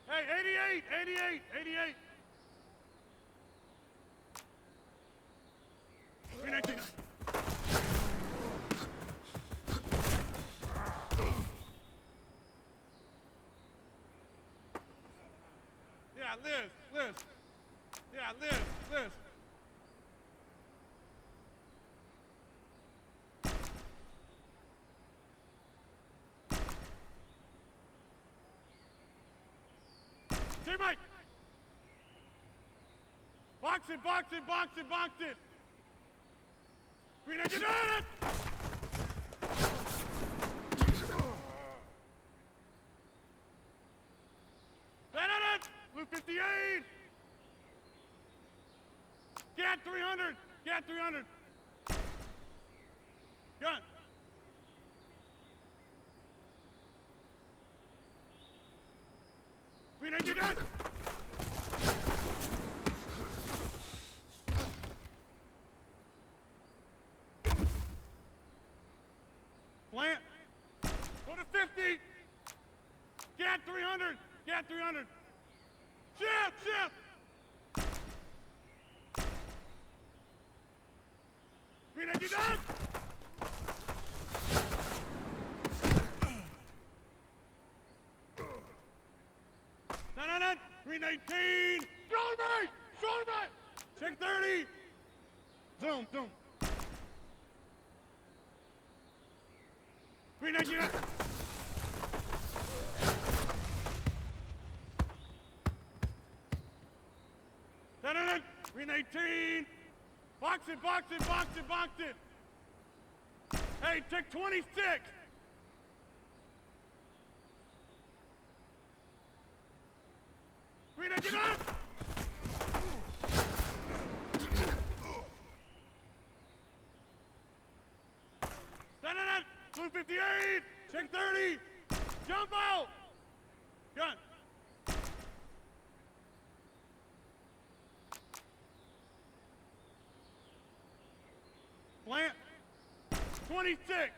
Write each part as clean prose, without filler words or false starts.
Hey, 88, 88, 88. 319. Yeah, Liz. Yeah, Liz. Teammate! Box it! 319, done it! Blue 58! Gat 300! Gun! We need you done! Plant! Go to 50! Gat 300! Ship! We need you done! No. 319! Shoulder right! Check 30! Zoom. 319! No. 319! Box it! Hey, check 26! Green engine up! No. Blue 58! Check 30! Jump out! Gun! Plant! 26!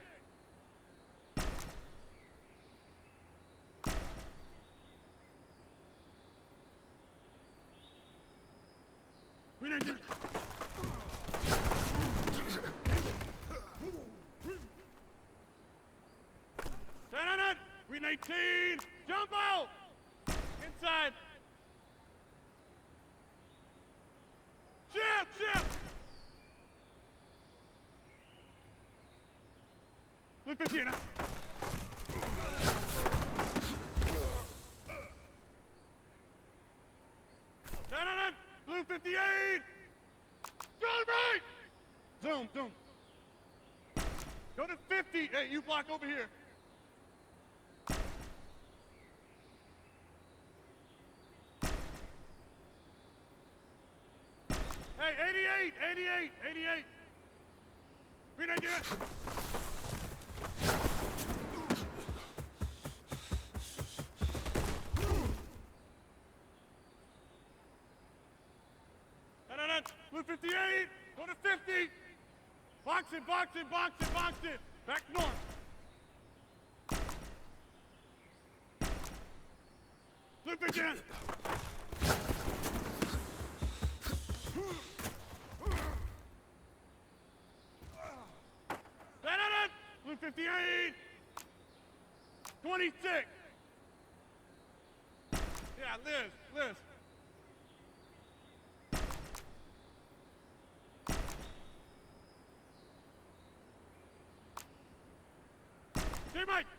Green engine! No. 319! Jump out! Inside! Ship! Blue 15! No. Blue 58! Turn right! Zoom. Go to 50. Hey, you block over here. Hey, 88! Green idea! No. Blue 58! Go to 50! Box it! Back north! Blue 58! Blue 58! 26! Yeah, Liz! Teammate!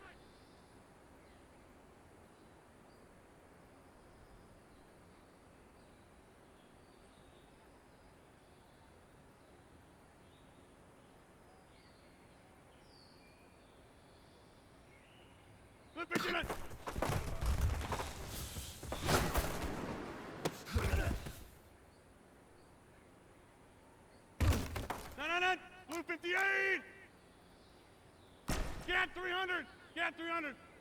Blue 59! No. Blue 58! Gat 300!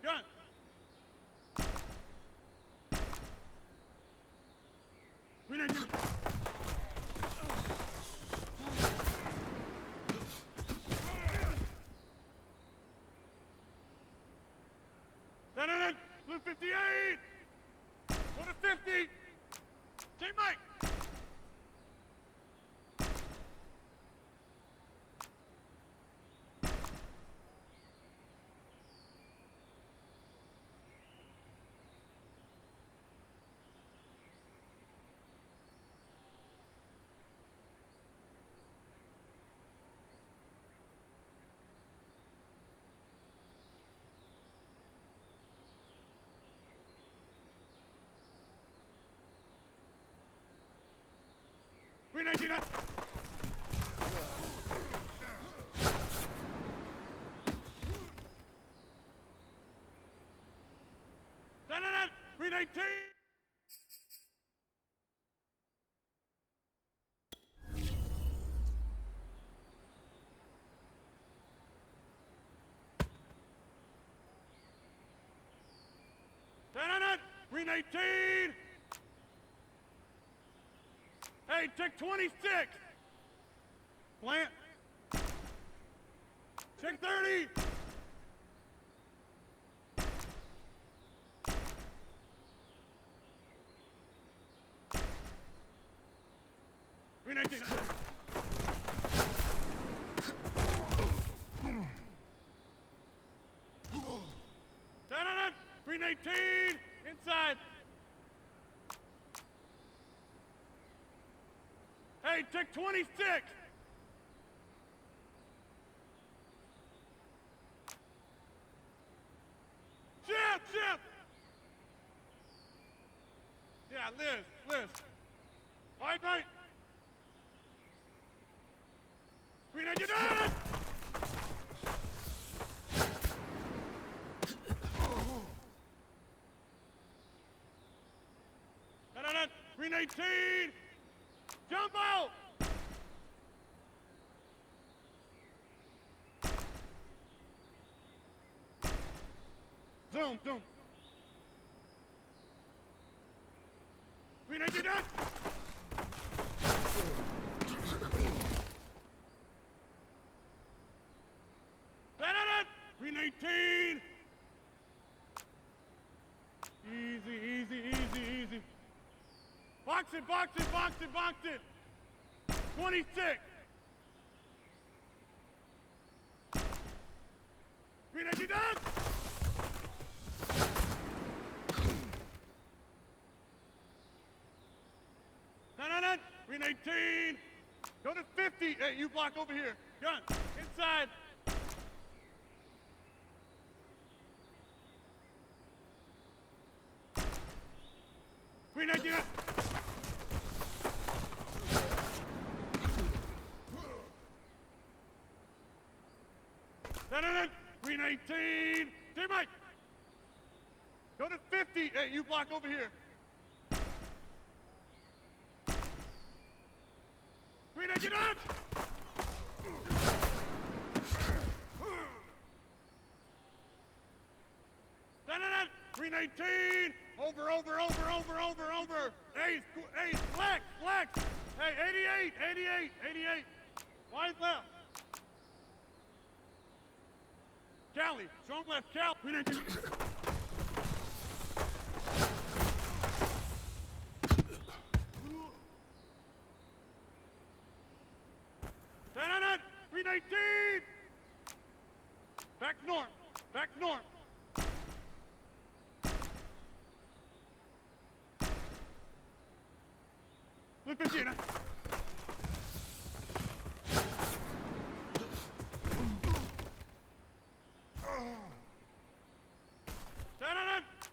Gun! We need you! No. Blue 58! Go to 50. Team Mike. Green 19 up. Green 18. Green 18. Hey, check 26. Plant. Check 30. Green 18. Green 18. Inside. Hey, check 26. Chip. Yeah, Liz. Right. Green 19. Green 18. Jump out. Zoom. Green 19 done. Green 18. Easy. Box it. 26. Green 19 done. Green 18. Go to 50. Hey, you block over here. Gun. Inside. Green 19. Green 18. Team Mike. Go to 50. Hey, you block over here. Green 19 up. Green 18. Over. Ace, flex. Hey, 88. Wide left. Cali, strong left, Cal. Green 19. Green 18. Back north. Blue 15.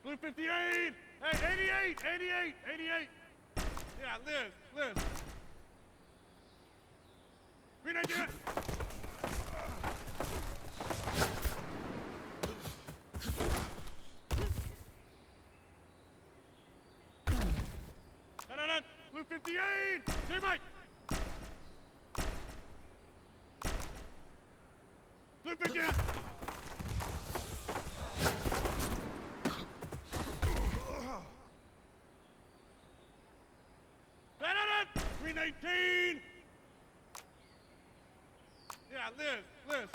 Blue 58. Hey, 88. Yeah, Liz. Green 19. Blue 58. Team Mike. Blue 58. Green 19. Yeah, Liz.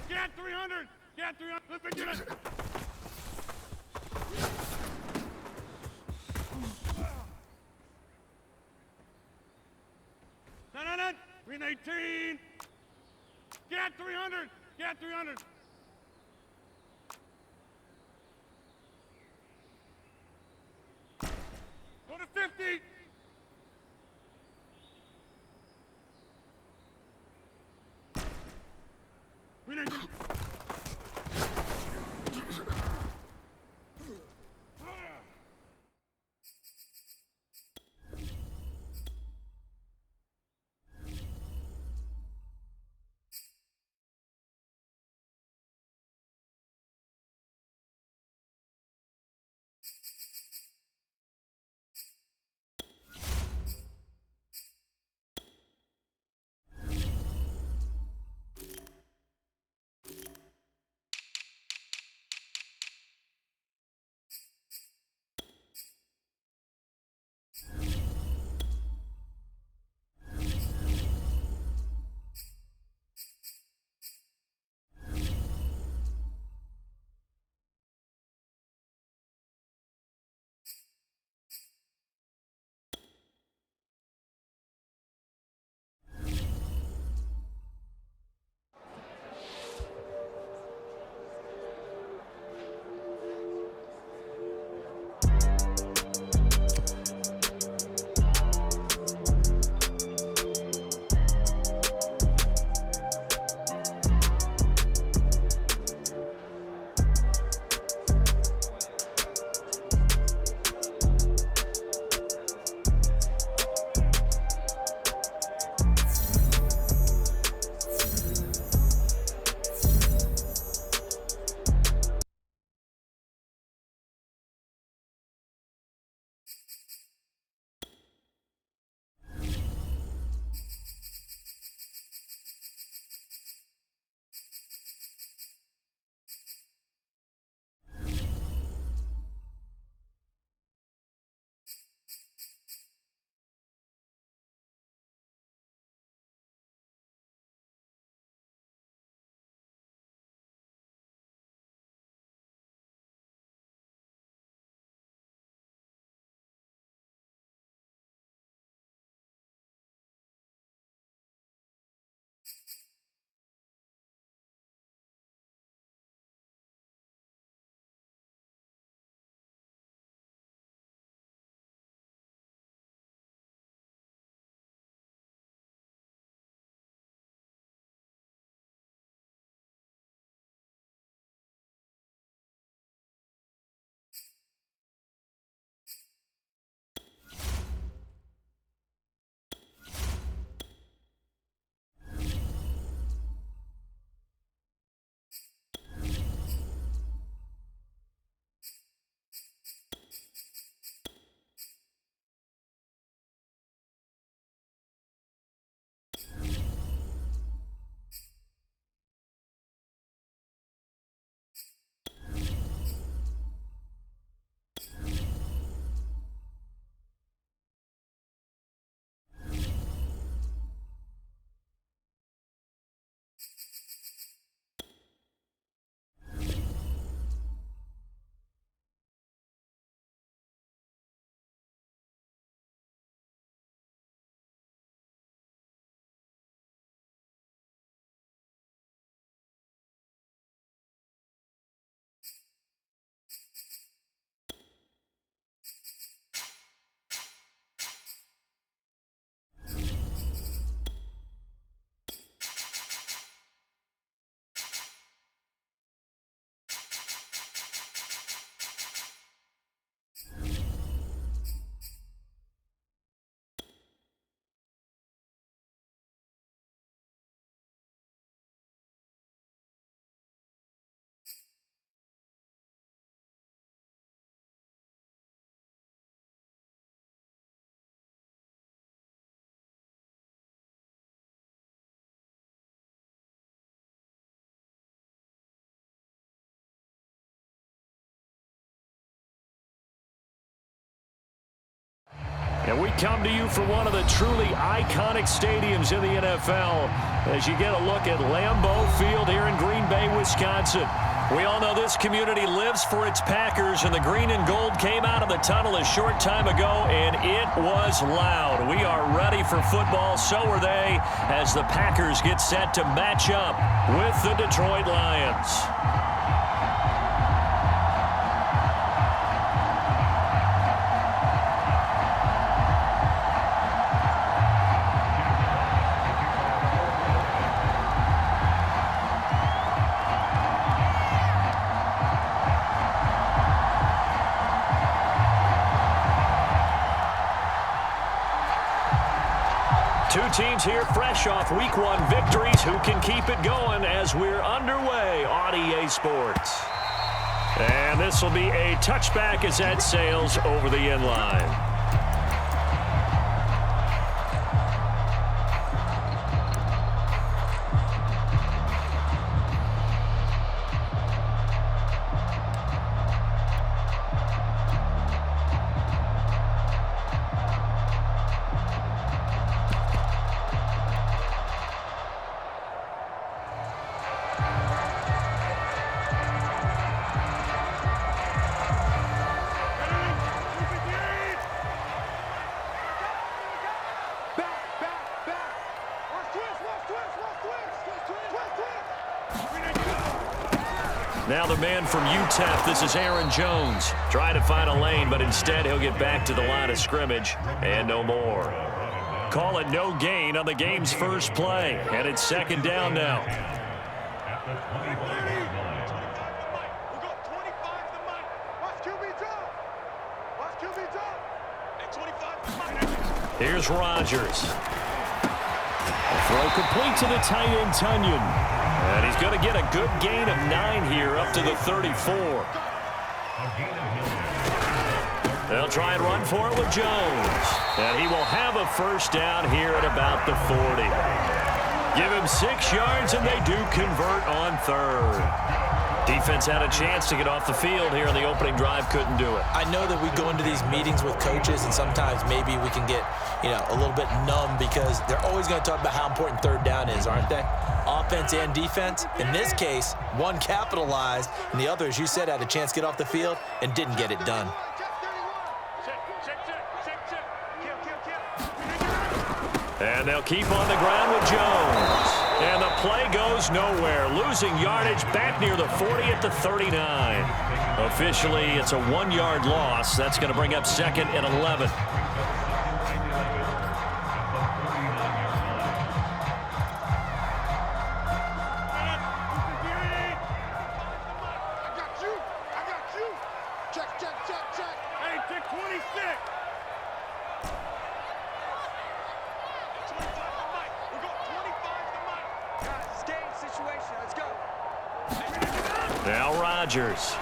Get 300. Blue 58. Green 18. Get 300. Get 300. Go to 50. Green 18. And we come to you from one of the truly iconic stadiums in the NFL as you get a look at Lambeau Field here in Green Bay, Wisconsin. We all know this community lives for its Packers, and the green and gold came out of the tunnel a short time ago, and it was loud. We are ready for football. So are they, as the Packers get set to match up with the Detroit Lions. Two teams here fresh off Week 1 victories. Who can keep it going as we're underway on EA Sports? And this will be a touchback as that sails over the end line. Now the man from UTEP, this is Aaron Jones. Trying to find a lane, but instead he'll get back to the line of scrimmage and no more. Call it no gain on the game's first play, and it's second down now. Here's Rodgers. Throw complete to the tight end, Tunyon. And he's going to get a good gain of 9 here up to the 34. They'll try and run for it with Jones. And he will have a first down here at about the 40. Give him 6 yards, and they do convert on third. Defense had a chance to get off the field here in the opening drive, couldn't do it. I know that we go into these meetings with coaches, and sometimes maybe we can get, a little bit numb because they're always going to talk about how important third down is, aren't they? Offense and defense. In this case, one capitalized, and the other, as you said, had a chance to get off the field and didn't get it done. And they'll keep on the ground with Jones. And the play goes nowhere. Losing yardage back near the 40 at the 39. Officially, it's a 1-yard loss. That's going to bring up second and 11. Now Rodgers.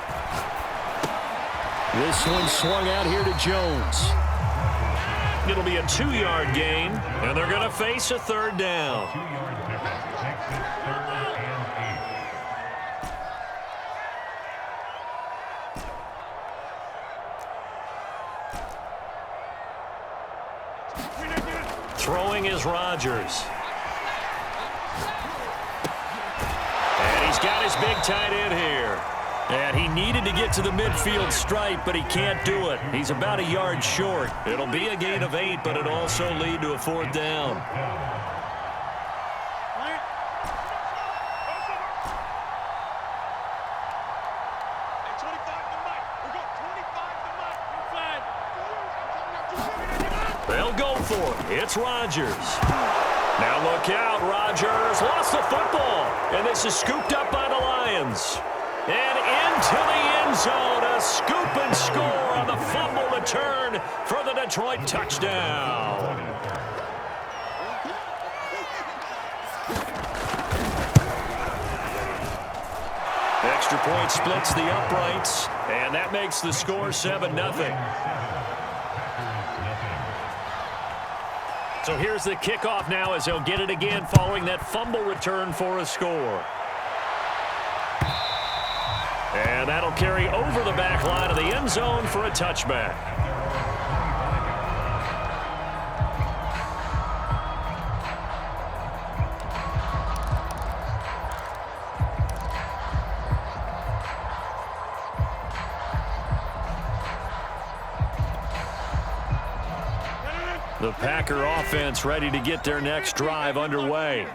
This one swung out here to Jones. It'll be a 2-yard gain, and they're going to face a third down. Throwing is Rodgers. He's got his big tight end here. And he needed to get to the midfield stripe, but he can't do it. He's about a yard short. It'll be a gain of 8, but it'll also lead to a fourth down. They'll go for it. It's Rodgers. Now look out, Rodgers lost the football, and this is scooped up by the Lions. And into the end zone, a scoop and score on the fumble return for the Detroit touchdown. Extra point splits the uprights, and that makes the score 7-0. So here's the kickoff now as they'll get it again following that fumble return for a score. And that'll carry over the back line of the end zone for a touchback. The Packer offense ready to get their next drive underway.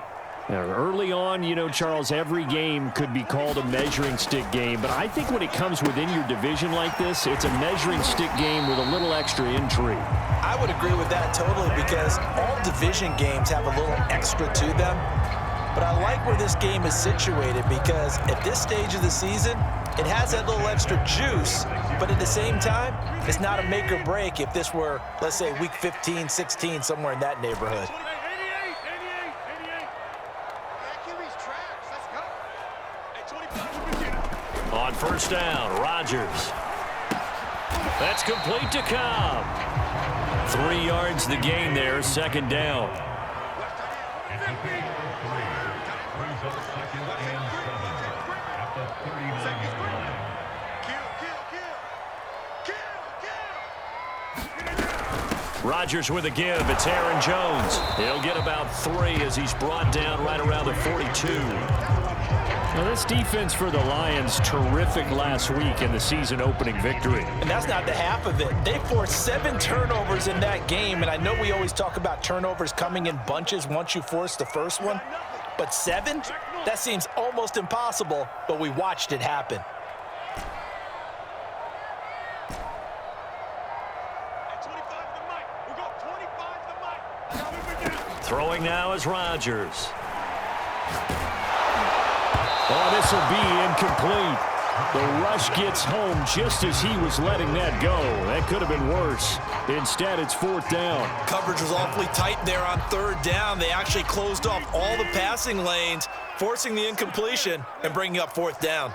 Now, early on, you know, Charles, every game could be called a measuring stick game, but I think when it comes within your division like this, it's a measuring stick game with a little extra intrigue. I would agree with that totally, because all division games have a little extra to them. But I like where this game is situated, because at this stage of the season, it has that little extra juice, but at the same time, it's not a make or break if this were, let's say, week 15, 16, somewhere in that neighborhood. On first down, Rodgers. That's complete to Cobb. 3 yards the gain there, second down. Rodgers with a give. It's Aaron Jones. He'll get about 3 as he's brought down right around the 42. Now, this defense for the Lions, terrific last week in the season-opening victory. And that's not the half of it. They forced 7 turnovers in that game, and I know we always talk about turnovers coming in bunches once you force the first one, but 7? That seems almost impossible, but we watched it happen. Throwing now is Rodgers. Oh, this will be incomplete. The rush gets home just as he was letting that go. That could have been worse. Instead, it's 4th down. Coverage was awfully tight there on 3rd down. They actually closed off all the passing lanes, forcing the incompletion and bringing up 4th down.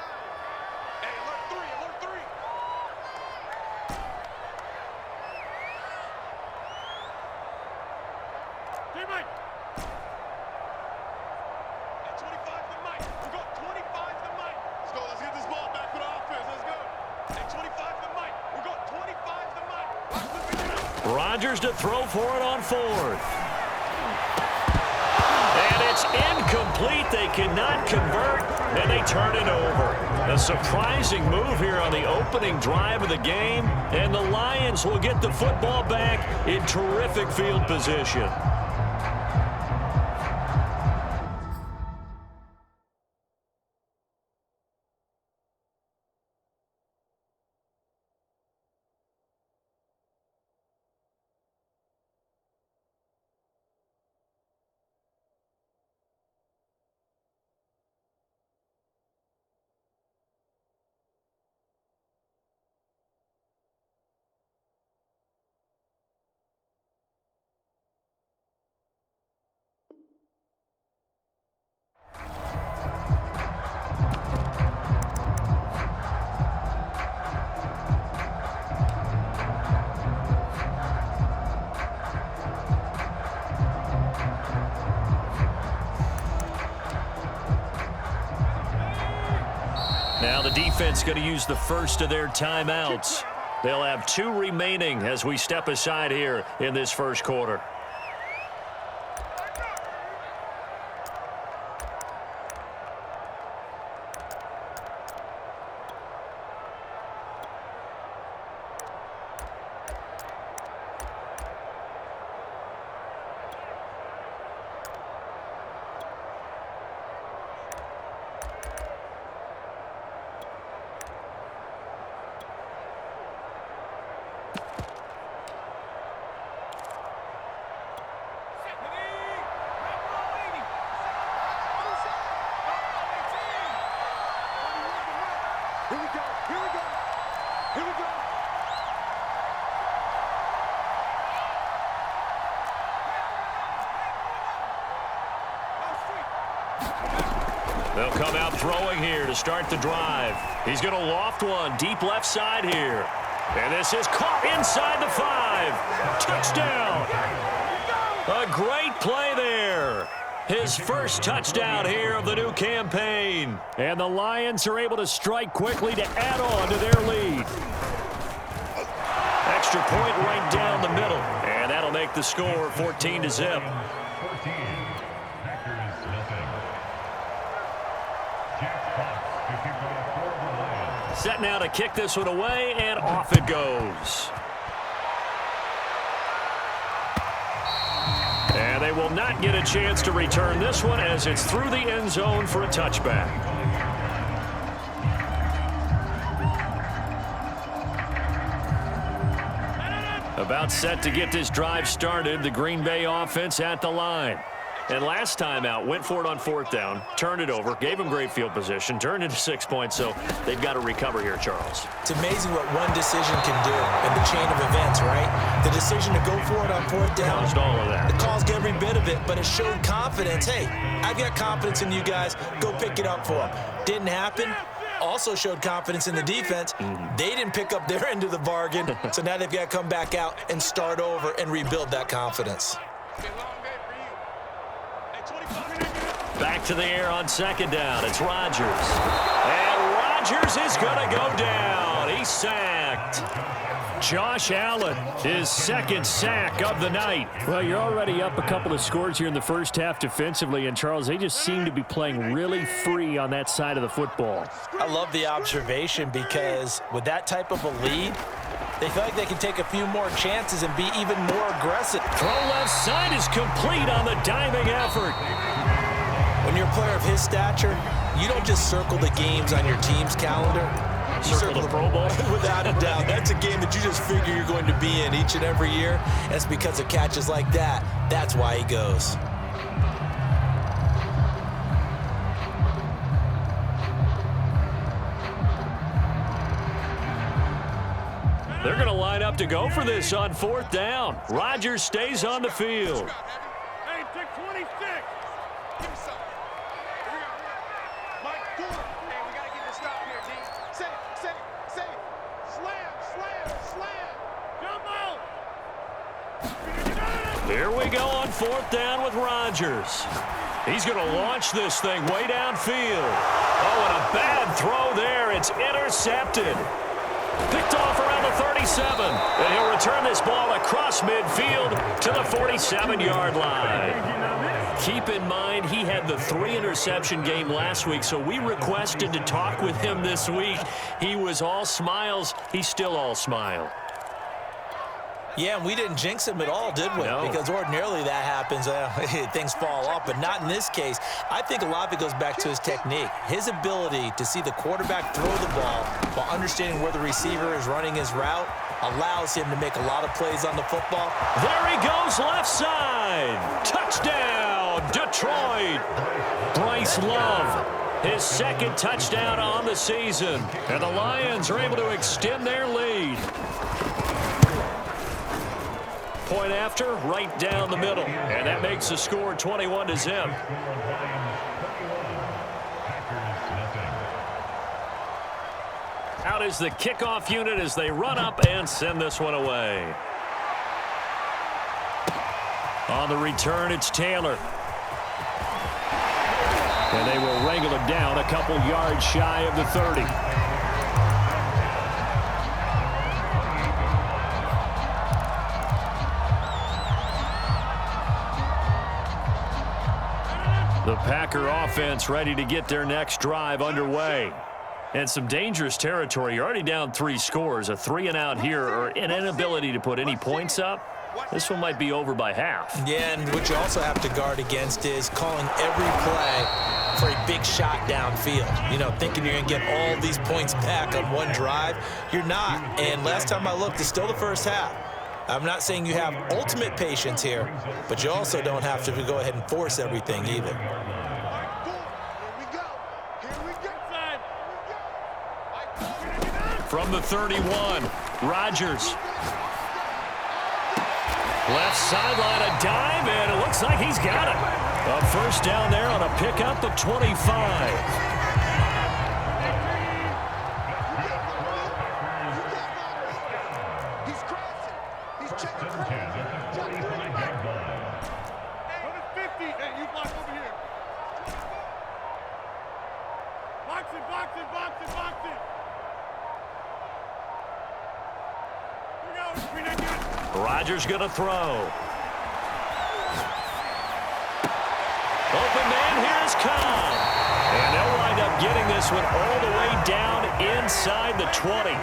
Rodgers to throw for it on 4th. And it's incomplete. They cannot convert, and they turn it over. A surprising move here on the opening drive of the game, and the Lions will get the football back in terrific field position. Now the defense going to use the first of their timeouts. They'll have 2 remaining as we step aside here in this first quarter. They'll come out throwing here to start the drive. He's going to loft one deep left side here. And this is caught inside the 5. Touchdown. A great play there. His first touchdown here of the new campaign. And the Lions are able to strike quickly to add on to their lead. Extra point right down the middle. And that'll make the score 14-0. Set now to kick this one away, and off it goes. they will not get a chance to return this one as it's through the end zone for a touchback. About set to get this drive started, the Green Bay offense at the line. And last time out, went for it on 4th down, turned it over, gave them great field position, turned into 6 points, so they've got to recover here, Charles. It's amazing what one decision can do in the chain of events, right? The decision to go for it on 4th down. Caused all of that. It caused every bit of it, but it showed confidence. Hey, I've got confidence in you guys. Go pick it up for them. Didn't happen. Also showed confidence in the defense. They didn't pick up their end of the bargain, so now they've got to come back out and start over and rebuild that confidence. Back to the air on 2nd down. It's Rodgers. And Rodgers is going to go down. He's sacked. Josh Allen, his 2nd sack of the night. Well, you're already up a couple of scores here in the first half defensively, and Charles, they just seem to be playing really free on that side of the football. I love the observation because with that type of a lead, they feel like they can take a few more chances and be even more aggressive. Throw left side is complete on the diving effort. When you're a player of his stature, you don't just circle the games on your team's calendar. You circle the Pro Bowl? Without a doubt. That's a game that you just figure you're going to be in each and every year. And it's because of catches like that. That's why he goes. They're going to line up to go for this on 4th down. Rodgers stays on the field. Hey, take 26. Give me some. Here we go. Mike, do it. Hey, we got to get this stop here, team. Say it. Slam. Jumbo. Here we go on 4th down with Rodgers. He's going to launch this thing way downfield. Oh, and a bad throw there. It's intercepted. Picked off around the 37. And he'll return this ball across midfield to the 47-yard line. Keep in mind, he had the 3-interception game last week, so we requested to talk with him this week. He was all smiles. He's still all smile. Yeah, and we didn't jinx him at all, did we? No. Because ordinarily that happens, things fall off, but not in this case. I think a lot of it goes back to his technique. His ability to see the quarterback throw the ball while understanding where the receiver is running his route allows him to make a lot of plays on the football. There he goes, left side. Touchdown, Detroit. Bryce Love, his 2nd touchdown on the season. And the Lions are able to extend their lead. Point after, right down the middle. And that makes the score 21-0. Out is the kickoff unit as they run up and send this one away. On the return, it's Taylor. And they will wrangle him down a couple yards shy of the 30. The Packer offense ready to get their next drive underway. And some dangerous territory. You're already down 3 scores. A 3-and-out here or an inability to put any points up. This one might be over by half. Yeah, and what you also have to guard against is calling every play for a big shot downfield. You know, thinking you're going to get all these points back on one drive. You're not. And last time I looked, it's still the first half. I'm not saying you have ultimate patience here, but you also don't have to go ahead and force everything either. From the 31, Rodgers. Left sideline, a dive, and it looks like he's got it. A first down there on a pickup of 25. Rodgers going to throw. Open man, here's Cobb. And they'll wind up getting this one all the way down inside the 20.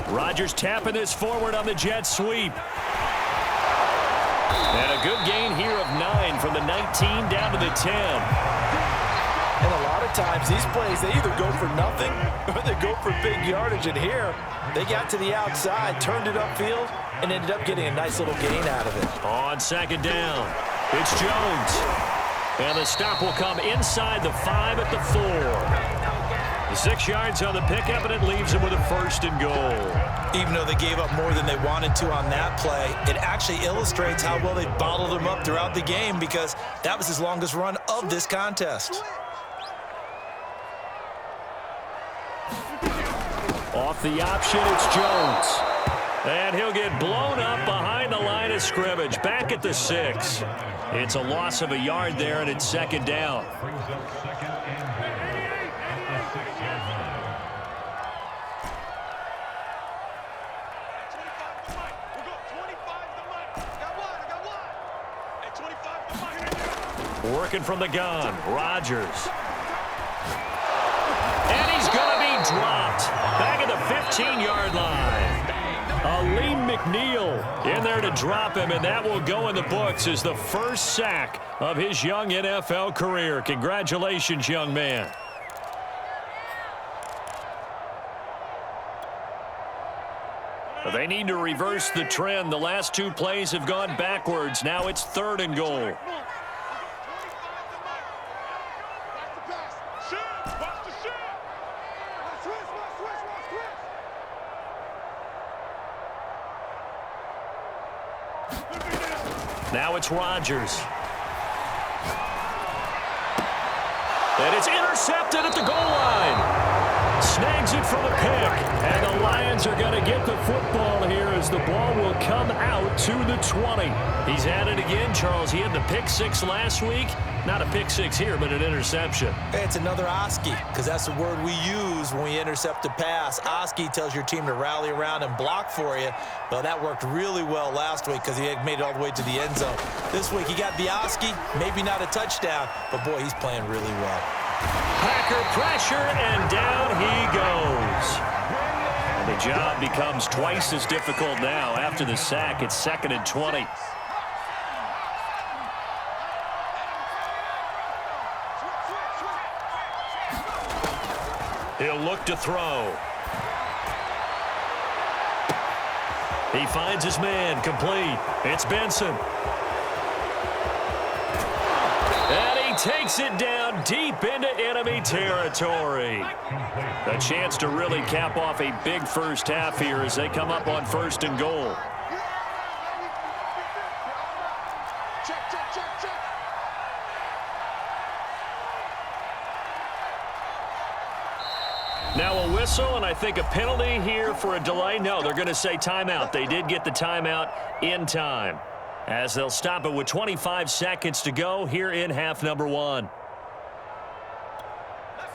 Rodgers tapping this forward on the jet sweep. And a good gain here of 9 from the 19 down to the 10. And a lot of times, these plays, they either go for nothing or they go for big yardage. And here, they got to the outside, turned it upfield, and ended up getting a nice little gain out of it. On second down, it's Jones. And the stop will come inside the 5 at the 4. The 6 yards on the pickup, and it leaves them with a 1st and goal. Even though they gave up more than they wanted to on that play, it actually illustrates how well they bottled them up throughout the game, because that was his longest run of this contest. Off the option, it's Jones. And he'll get blown up behind the line of scrimmage, back at the 6. It's a loss of a yard there, and it's second down. Working from the gun, Rodgers. And he's going to be dropped back at the 15-yard line. Aleem McNeil in there to drop him, and that will go in the books as the first sack of his young NFL career. Congratulations, young man. They need to reverse the trend. The last 2 plays have gone backwards. Now it's 3rd and goal. Now it's Rodgers. And it's intercepted at the goal line. Snags it for the pick. And the Lions are going to get the football here as the ball will come out to the 20. He's at it again, Charles. He had the pick 6 last week. Not a pick 6 here, but an interception. It's another Oski, because that's the word we use when we intercept a pass. Oski tells your team to rally around and block for you. But that worked really well last week because he had made it all the way to the end zone. This week he got the Oski, maybe not a touchdown, but boy, he's playing really well. Packer pressure, and down he goes. And the job becomes twice as difficult now. After the sack, it's 2nd and 20. He'll look to throw. He finds his man, complete. It's Benson. And he takes it down deep into enemy territory. A chance to really cap off a big first half here as they come up on 1st and goal. Now a whistle, and I think a penalty here for a delay. No, they're going to say timeout. They did get the timeout in time, as they'll stop it with 25 seconds to go here in half number 1.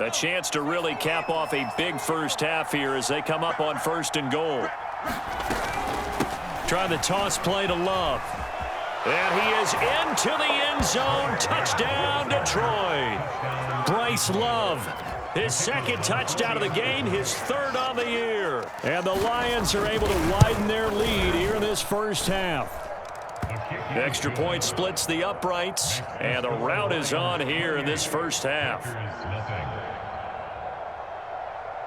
A chance to really cap off a big first half here as they come up on 1st and goal. Trying the toss play to Love. And he is into the end zone. Touchdown, Detroit. Bryce Love. His 2nd touchdown of the game, his 3rd on the year. And the Lions are able to widen their lead here in this first half. The extra point splits the uprights, and the rout is on here in this first half.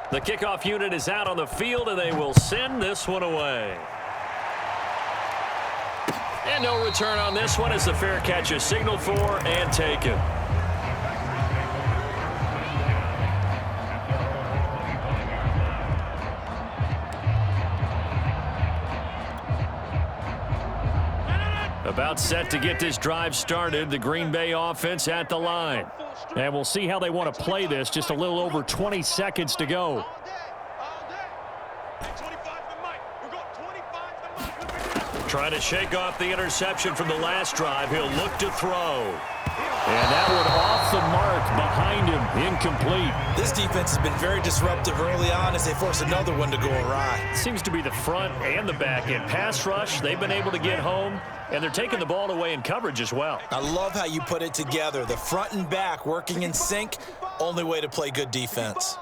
The kickoff unit is out on the field, and they will send this one away. And no return on this one as the fair catch is signaled for and taken. About set to get this drive started, the Green Bay offense at the line. And we'll see how they want to play this. Just a little over 20 seconds to go. Trying to shake off the interception from the last drive. He'll look to throw. And that one off the mark behind him, incomplete. This defense has been very disruptive early on as they force another one to go awry. Seems to be the front and the back end. Pass rush, they've been able to get home, and they're taking the ball away in coverage as well. I love how you put it together. The front and back working in sync, only way to play good defense.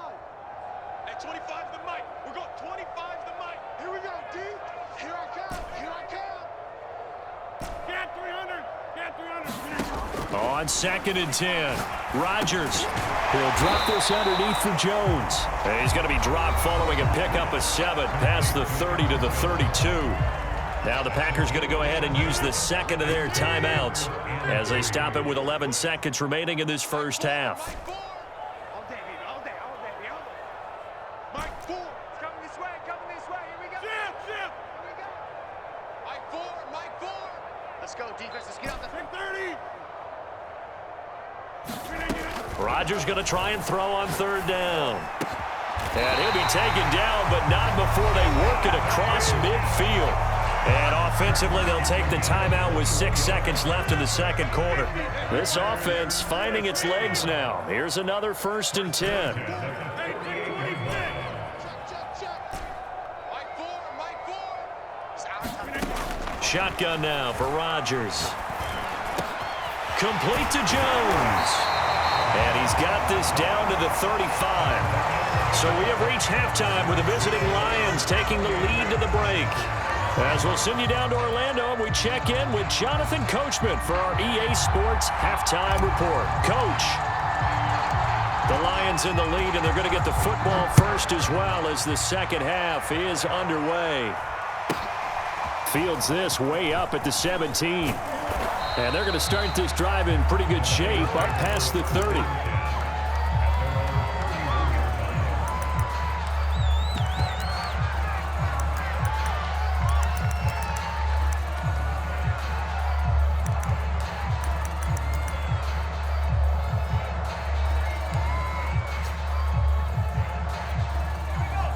At 25 the mic. We're going 25 the mic. Here we go, D. Here I come. Here I come. Get 300. Get 300. On 2nd and 10, Rodgers. He'll drop this underneath for Jones. And he's going to be dropped following a pickup of 7 past the 30 to the 32. Now the Packers going to go ahead and use the second of their timeouts as they stop it with 11 seconds remaining in this first half. All day, baby. All day. All day, baby. All day. Mike 4. It's coming this way. Coming this way. Here we go. Jim. Here we go. Mike 4. Mike 4. Let's go, defense. Let's get out the 30. Rodgers going to try and throw on 3rd down. And he'll be taken down, but not before they work it across midfield. And offensively, they'll take the timeout with 6 seconds left in the second quarter. This offense finding its legs now. Here's another 1st and 10. Shotgun now for Rodgers. Complete to Jones. And he's got this down to the 35. So we have reached halftime with the visiting Lions taking the lead to the break. As we'll send you down to Orlando, we check in with Jonathan Coachman for our EA Sports Halftime Report. Coach, the Lions in the lead, and they're going to get the football first as well as the second half is underway. Fields this way up at the 17. And they're going to start this drive in pretty good shape up past the 30.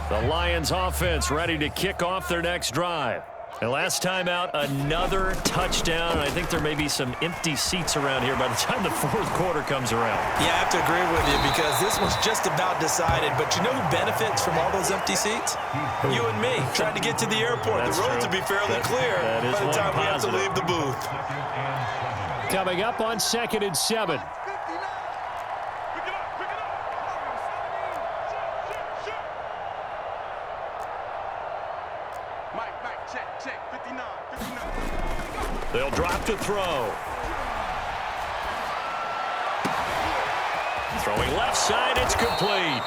The Lions offense ready to kick off their next drive. And last time out, another touchdown. And I think there may be some empty seats around here by the time the fourth quarter comes around. Yeah, I have to agree with you because this was just about decided. But you know who benefits from all those empty seats? You and me, trying to get to the airport. That's the roads true. will be fairly clear by the time we have to leave the booth. Coming up on 2nd and 7. They'll drop to throw. Throwing left side, it's complete.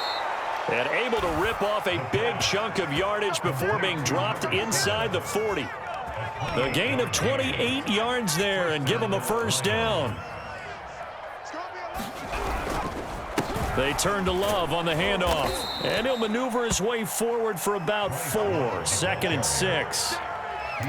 And able to rip off a big chunk of yardage before being dropped inside the 40. The gain of 28 yards there and give them a first down. They turn to Love on the handoff. And he'll maneuver his way forward for about 4. 2nd and 6.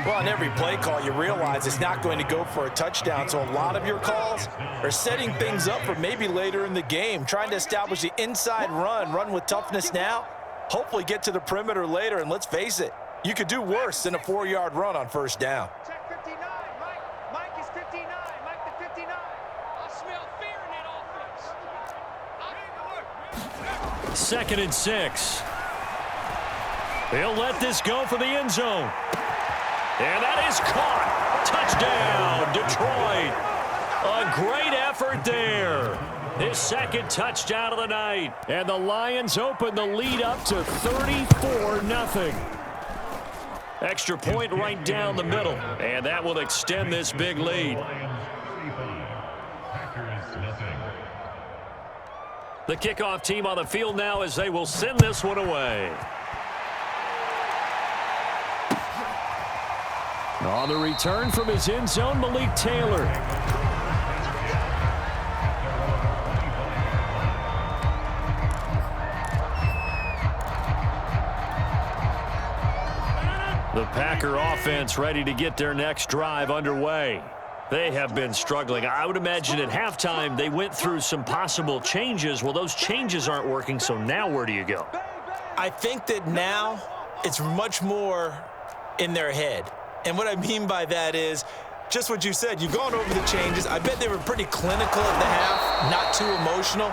Well, on every play call, you realize it's not going to go for a touchdown, so a lot of your calls are setting things up for maybe later in the game, trying to establish the inside run with toughness now, hopefully get to the perimeter later, and let's face it, you could do worse than a 4-yard run on first down. Check 59, Mike. Mike is 59. Mike the 59. I smell fear in that offense. 2nd and 6. He'll let this go for the end zone. And that is caught. Touchdown, Detroit. A great effort there. His second touchdown of the night. And the Lions open the lead up to 34-0. Extra point right down the middle. And that will extend this big lead. The kickoff team on the field now as they will send this one away. On the return from his end zone, Malik Taylor. The Packer offense ready to get their next drive underway. They have been struggling. I would imagine at halftime they went through some possible changes. Well, those changes aren't working, so now where do you go? I think that now it's much more in their head. And what I mean by that is just what you said. You've gone over the changes. I bet they were pretty clinical at the half, not too emotional.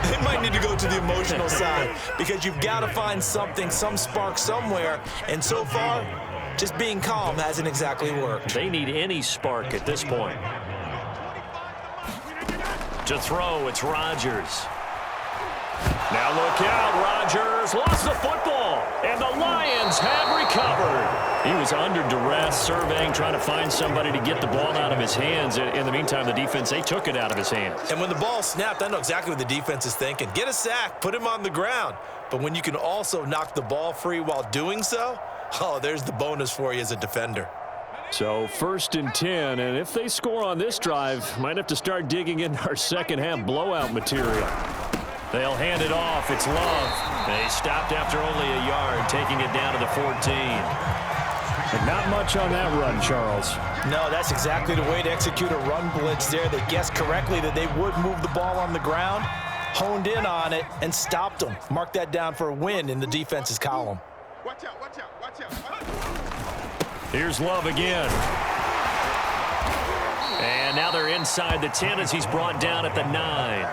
They might need to go to the emotional side because you've got to find something, some spark somewhere. And so far, just being calm hasn't exactly worked. They need any spark at this point. To throw, it's Rodgers. Now look out, Rodgers lost the football, and the Lions have recovered. He was under duress, surveying, trying to find somebody to get the ball out of his hands. In the meantime, the defense, they took it out of his hands. And when the ball snapped, I know exactly what the defense is thinking. Get a sack, put him on the ground. But when you can also knock the ball free while doing so, oh, there's the bonus for you as a defender. So 1st and 10, and if they score on this drive, might have to start digging in our second half blowout material. They'll hand it off. It's Love. They stopped after only a yard, taking it down to the 14. And not much on that run, Charles. No, that's exactly the way to execute a run blitz there. They guessed correctly that they would move the ball on the ground, honed in on it, and stopped them. Mark that down for a win in the defense's column. Watch out, watch out, watch out. Here's Love again. And now they're inside the 10 as he's brought down at the 9.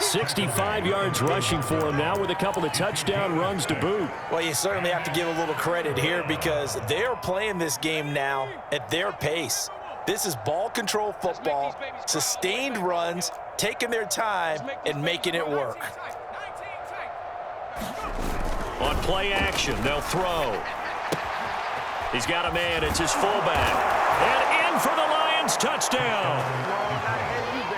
65 yards rushing for him now with a couple of touchdown runs to boot. Well, you certainly have to give a little credit here because they're playing this game now at their pace. This is ball control football, sustained runs, taking their time and making it work. On play action, they'll throw. He's got a man. It's his fullback. And in for the Lions touchdown.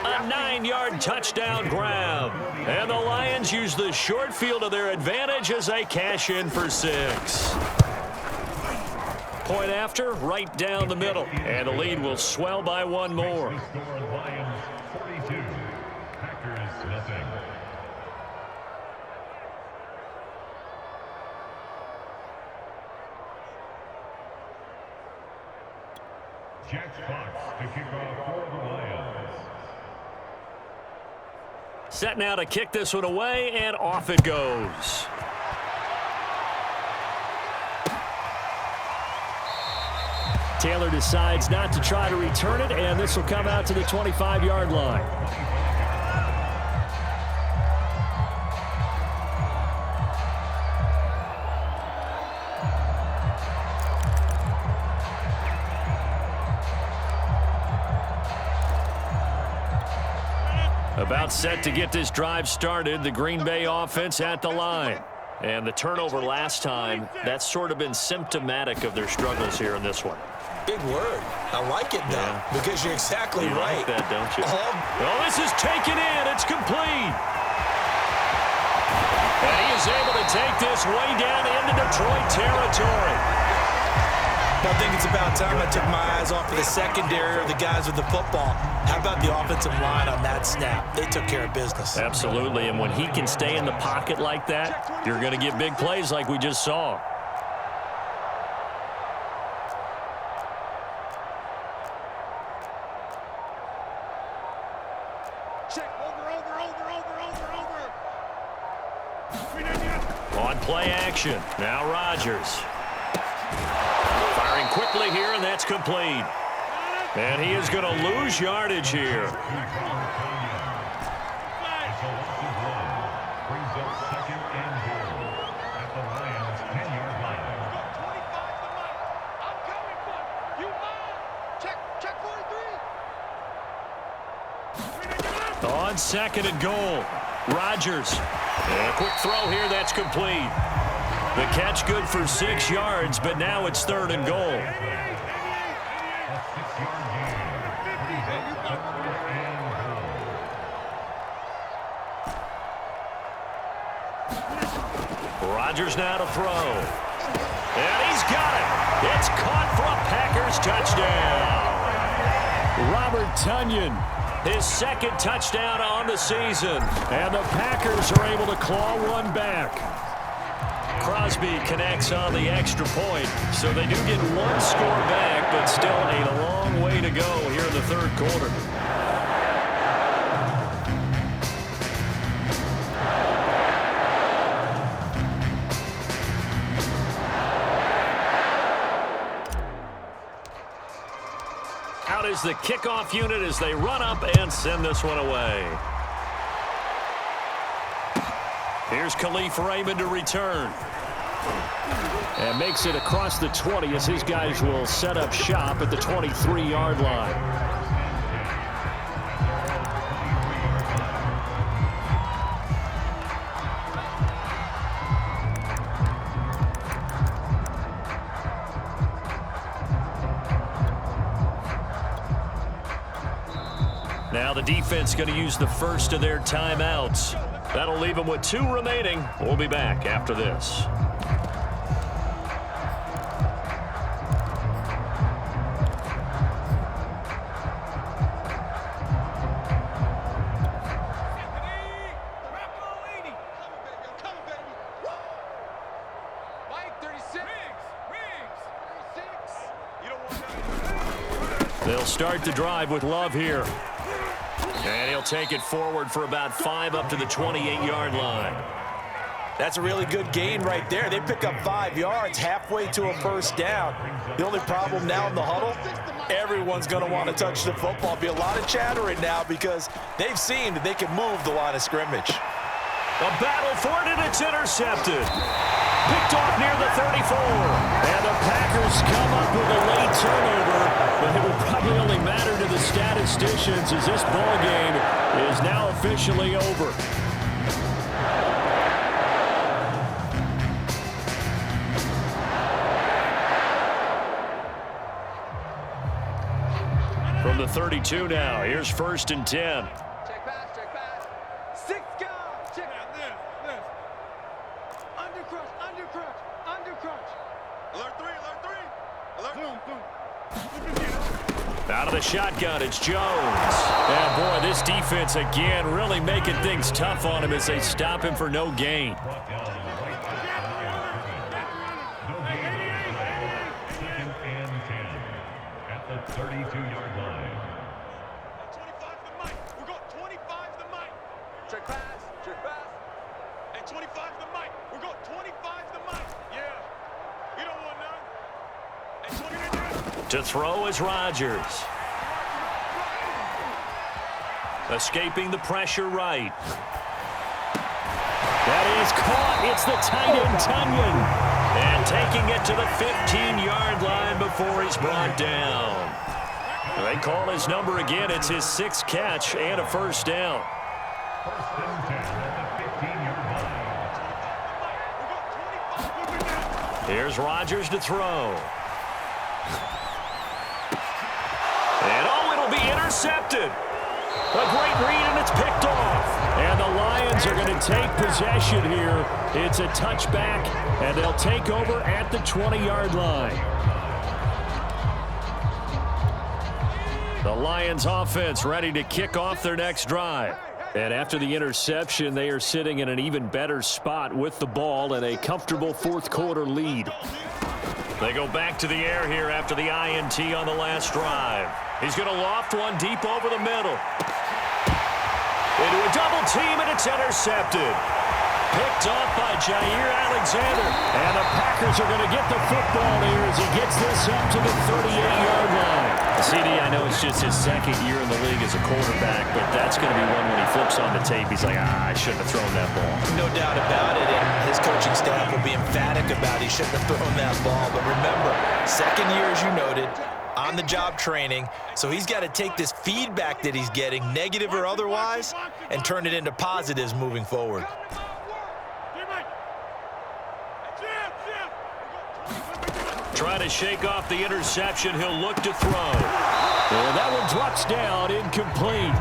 A 9-yard touchdown grab. And the Lions use the short field to their advantage as they cash in for 6. Point after, right down the middle. And the lead will swell by one more. Lions 42, Packers nothing. Jack Fox to kick off for the Lions. Set now to kick this one away, and off it goes. Taylor decides not to try to return it, and this will come out to the 25-yard line. About set to get this drive started, the Green Bay offense at the line. And the turnover last time, that's sort of been symptomatic of their struggles here in this one. Big word. I like it, though, because you're exactly right. Like that, don't you? Well, this is taken in. It's complete. And he is able to take this way down into Detroit territory. I think it's about time I took my eyes off of the secondary or the guys with the football. How about the offensive line on that snap? They took care of business. Absolutely, and when he can stay in the pocket like that, you're going to get big plays like we just saw. Check, over. On play action, now Rodgers. Firing quickly here, and that's complete. And he is going to lose yardage here. Brings up 2nd and goal at the Lions 10-yard line. I'm coming for you. Check 43. On 2nd and goal, Rodgers. And a quick throw here, that's complete. The catch good for 6 yards, but now it's 3rd and goal. A 6-yard gain. Brings up 4th and goal. Rodgers now to throw. And he's got it. It's caught for a Packers touchdown. Robert Tonyan, his 2nd touchdown on the season. And the Packers are able to claw one back. Crosby connects on the extra point, so they do get one score back, but still a long way to go here in the 3rd quarter. Out is the kickoff unit as they run up and send this one away. Here's Khalif Raymond to return. And makes it across the 20 as his guys will set up shop at the 23-yard line. Now the defense going to use the first of their timeouts. That'll leave them with 2 remaining. We'll be back after this. They'll start the drive with Love here. And he'll take it forward for about 5 up to the 28-yard line. That's a really good gain right there. They pick up 5 yards halfway to a first down. The only problem now in the huddle, everyone's going to want to touch the football. Be a lot of chattering now because they've seen that they can move the line of scrimmage. A battle for it, and it's intercepted. Picked off near the 34. And the Packers come up with a late turnover, but it will probably only matter to the statisticians as this ball game is now officially over. From the 32 now, here's 1st and 10. Check pass, check pass. 6 guys. Check out this. Under crunch. Alert 3. Out of the shotgun, it's Jones. And boy, this defense again really making things tough on him as they stop him for no gain. At the 32-yard line. 25 the mic. We got 25 the mic. Check pass. And 25 the mic. We got 25 the mic. Yeah. You don't want none. And 25. To throw is Rodgers. Escaping the pressure right. That is caught. It's the tight end, Tunyon. And taking it to the 15-yard line before he's brought down. They call his number again. It's his 6th catch and a first down. 1st and 10 at the 15-yard line. Here's Rodgers to throw. And it'll be intercepted. A great read, and it's picked off. And the Lions are going to take possession here. It's a touchback, and they'll take over at the 20-yard line. The Lions offense ready to kick off their next drive. And after the interception, they are sitting in an even better spot with the ball and a comfortable 4th quarter lead. They go back to the air here after the INT on the last drive. He's going to loft one deep over the middle. Into a double team, and it's intercepted. Picked off by Jair Alexander. And the Packers are going to get the football here as he gets this up to the 38-yard line. CD, I know it's just his 2nd year in the league as a quarterback, but that's going to be one when he flips on the tape. He's like, I shouldn't have thrown that ball. No doubt about it, and his coaching staff will be emphatic about he shouldn't have thrown that ball. But remember, 2nd year, as you noted, on-the-job training, so he's got to take this feedback that he's getting, negative or otherwise, and turn it into positives moving forward. Trying to shake off the interception, he'll look to throw. And that one drops down, incomplete.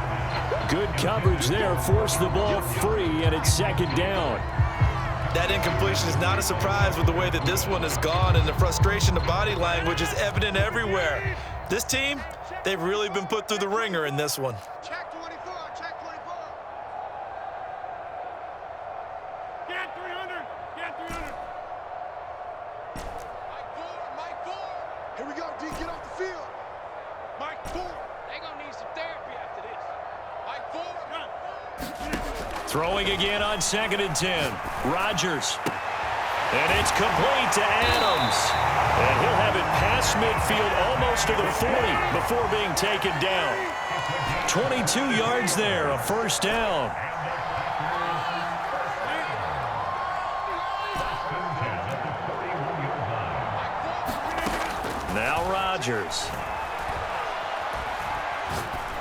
Good coverage there, forced the ball free, and it's 2nd down. That incompletion is not a surprise with the way that this one has gone, and the frustration, the body language is evident everywhere. This team, they've really been put through the ringer in this one. Check 24. Check 24. Get 300. Get 300. Mike 4. Here we go, D. Get off the field. Mike 4. They gonna need some therapy after this. Mike 4. Run. Throwing again on 2nd and 10. Rodgers. And it's complete to Adams. And he'll have it past midfield almost to the 40 before being taken down. 22 yards there, a first down. Now Rodgers.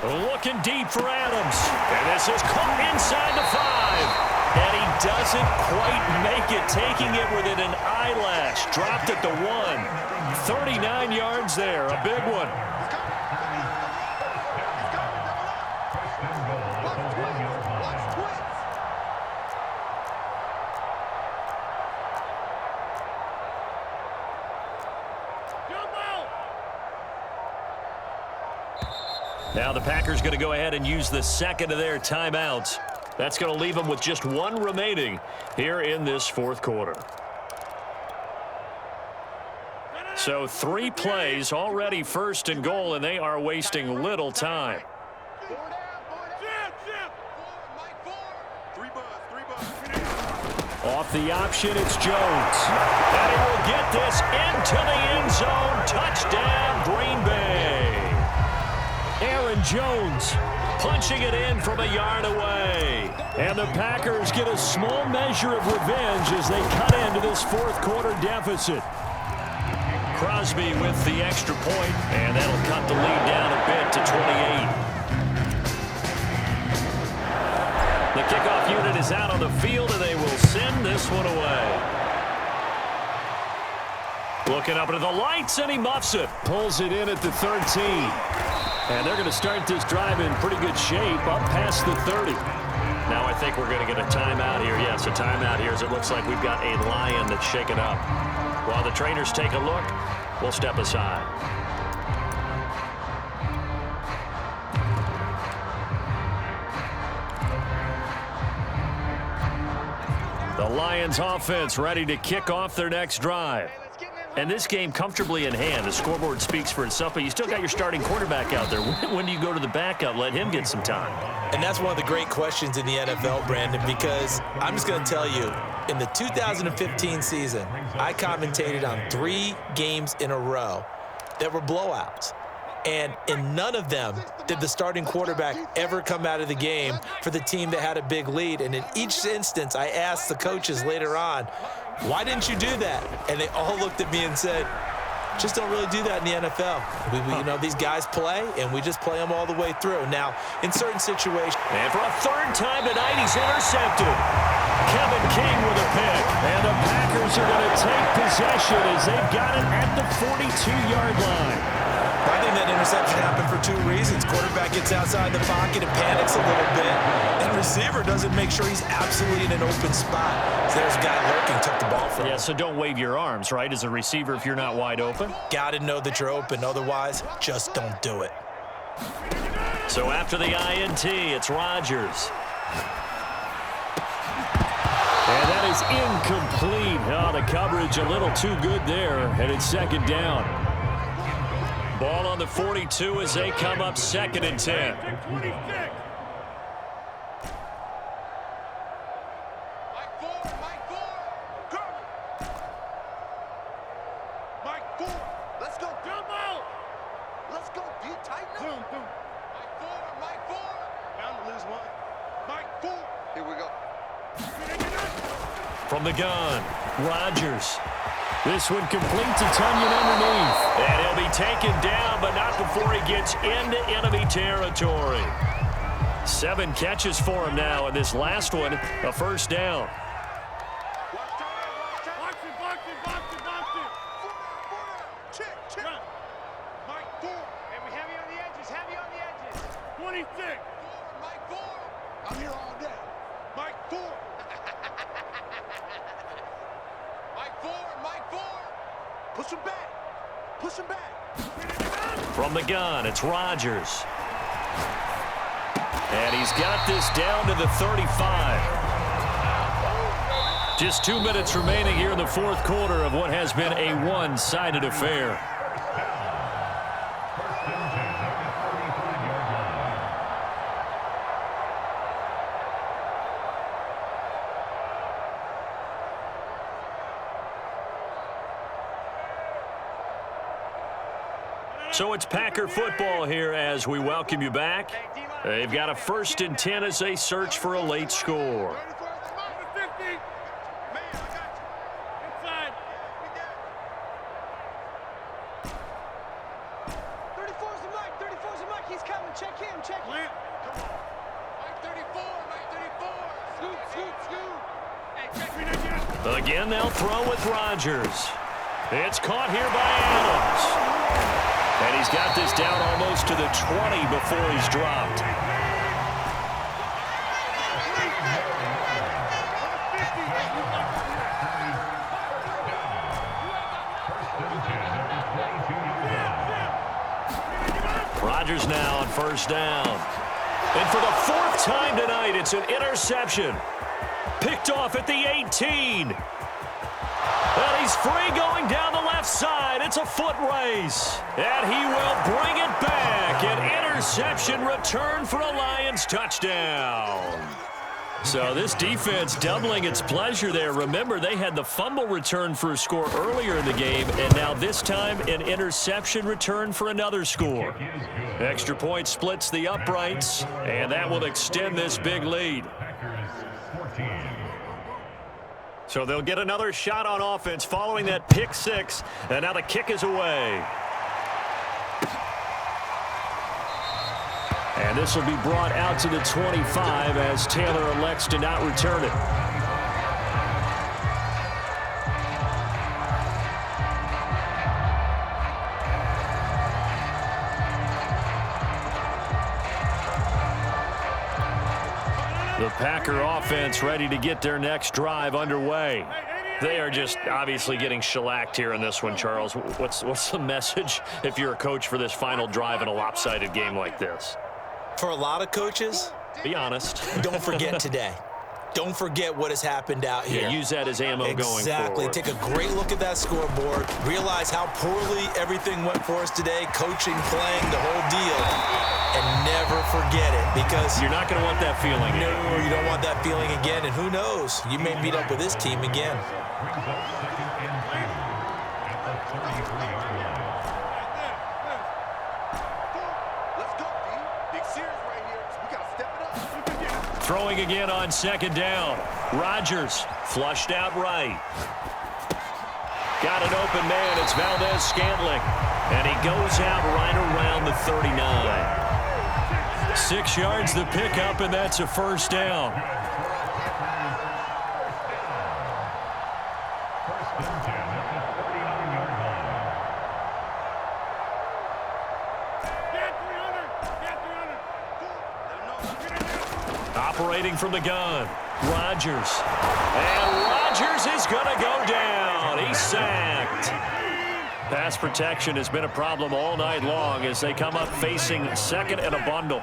Looking deep for Adams. And this is caught inside the 5. And he doesn't quite make it, taking it within an eyelash. Dropped at the 1. 39 yards there, a big one. Now the Packers going to go ahead and use the second of their timeouts. That's going to leave them with just one remaining here in this fourth quarter. So 3 plays already first and goal, and they are wasting little time. Off the option, it's Jones. And he will get this into the end zone. Touchdown, Green Bay. Aaron Jones punching it in from a yard away. And the Packers get a small measure of revenge as they cut into this fourth quarter deficit. Crosby with the extra point, and that'll cut the lead down a bit to 28. The kickoff unit is out on the field, and they will send this one away. Looking up into the lights, and he muffs it. Pulls it in at the 13. And they're going to start this drive in pretty good shape up past the 30. Now I think we're going to get a timeout here. Yes, a timeout here as it looks like we've got a Lion that's shaken up. While the trainers take a look, we'll step aside. The Lions offense ready to kick off their next drive. And this game comfortably in hand. The scoreboard speaks for itself, but you still got your starting quarterback out there. When do you go to the backup? Let him get some time. And that's one of the great questions in the NFL, Brandon, because I'm just going to tell you, in the 2015 season, I commentated on 3 games in a row that were blowouts. And in none of them did the starting quarterback ever come out of the game for the team that had a big lead. And in each instance, I asked the coaches later on, why didn't you do that? And they all looked at me and said, just don't really do that in the NFL. You know, these guys play, and we just play them all the way through. Now, in certain situations. And for a third time tonight, he's intercepted. Kevin King with a pick. And the Packers are going to take possession as they've got it at the 42-yard line. I think that interception happened for 2 reasons. Quarterback gets outside the pocket and panics a little bit. And receiver doesn't make sure he's absolutely in an open spot. So there's a guy lurking, took the ball from him. Yeah, so don't wave your arms, right, as a receiver if you're not wide open? Got to know that you're open. Otherwise, just don't do it. So after the INT, it's Rodgers. And that is incomplete. Oh, the coverage a little too good there, and it's second down. Ball on the 42 as they come up 2nd and 10. Let's go. Let's go. Do you tighten up? Mike 4. Bound to lose one. Mike 4. Here we go. From the gun, Rodgers. This one complete to Tunyon underneath. And he'll be taken down, but not before he gets into enemy territory. 7 catches for him now, and this last one, a first down. Check. Mike 4. And we heavy on the edges. 26. Mike 4. I'm here all day. Mike 4. Mike 4. Push him back. From the gun, it's Rodgers. And he's got this down to the 35. Just 2 minutes remaining here in the fourth quarter of what has been a one-sided affair. So it's Packer football here as we welcome you back. They've got a 1st and 10 as they search for a late score. Again, they'll throw with Rodgers. It's caught here by Adams. And he's got this down almost to the 20 before he's dropped. Rodgers now on 1st down. And for the 4th time tonight, it's an interception. Picked off at the 18. And he's free going down the left side. It's a foot race. And he will bring it back. An interception return for a Lions touchdown. So this defense doubling its pleasure there. Remember, they had the fumble return for a score earlier in the game, and now this time an interception return for another score. Extra point splits the uprights, and that will extend this big lead. So they'll get another shot on offense following that pick 6, and now the kick is away. And this will be brought out to the 25 as Taylor elects to not return it. The Packer offense ready to get their next drive underway. They are just obviously getting shellacked here in this one, Charles. What's the message if you're a coach for this final drive in a lopsided game like this? For a lot of coaches, be honest. Don't forget today. Don't forget what has happened out here. Yeah, use that as ammo going forward. Exactly. Take a great look at that scoreboard. Realize how poorly everything went for us today, coaching, playing, the whole deal. And never forget it, because you're not going to want that feeling again. No, you don't want that feeling again. And who knows? You may meet up with this team again. Throwing again on 2nd down. Rodgers flushed out right. Got an open man. It's Valdez-Scantling. And he goes out right around the 39. 6 yards the pickup, and that's a 1st down. Operating from the gun, Rodgers. And Rodgers is going to go down. He's sacked. Pass protection has been a problem all night long as they come up facing 2nd and a bundle.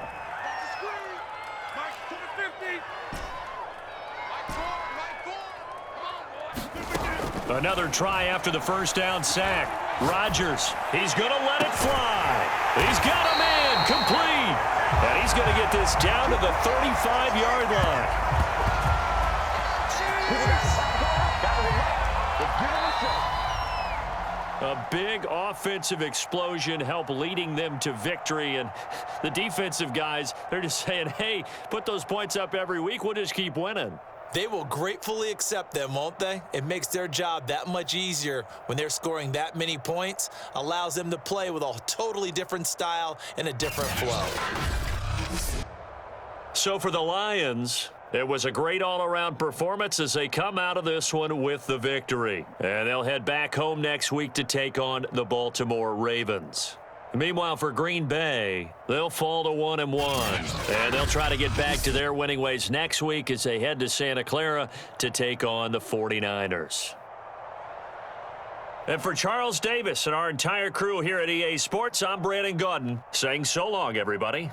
Another try after the 1st down sack. Rodgers, he's going to let it fly. He's got a man complete. And he's going to get this down to the 35-yard line. A big offensive explosion helped leading them to victory. And the defensive guys, they're just saying, hey, put those points up every week. We'll just keep winning. They will gratefully accept them, won't they? It makes their job that much easier when they're scoring that many points. Allows them to play with a totally different style and a different flow. So for the Lions, it was a great all-around performance as they come out of this one with the victory. And they'll head back home next week to take on the Baltimore Ravens. Meanwhile, for Green Bay, they'll fall to 1-1. And they'll try to get back to their winning ways next week as they head to Santa Clara to take on the 49ers. And for Charles Davis and our entire crew here at EA Sports, I'm Brandon Gaudin saying so long, everybody.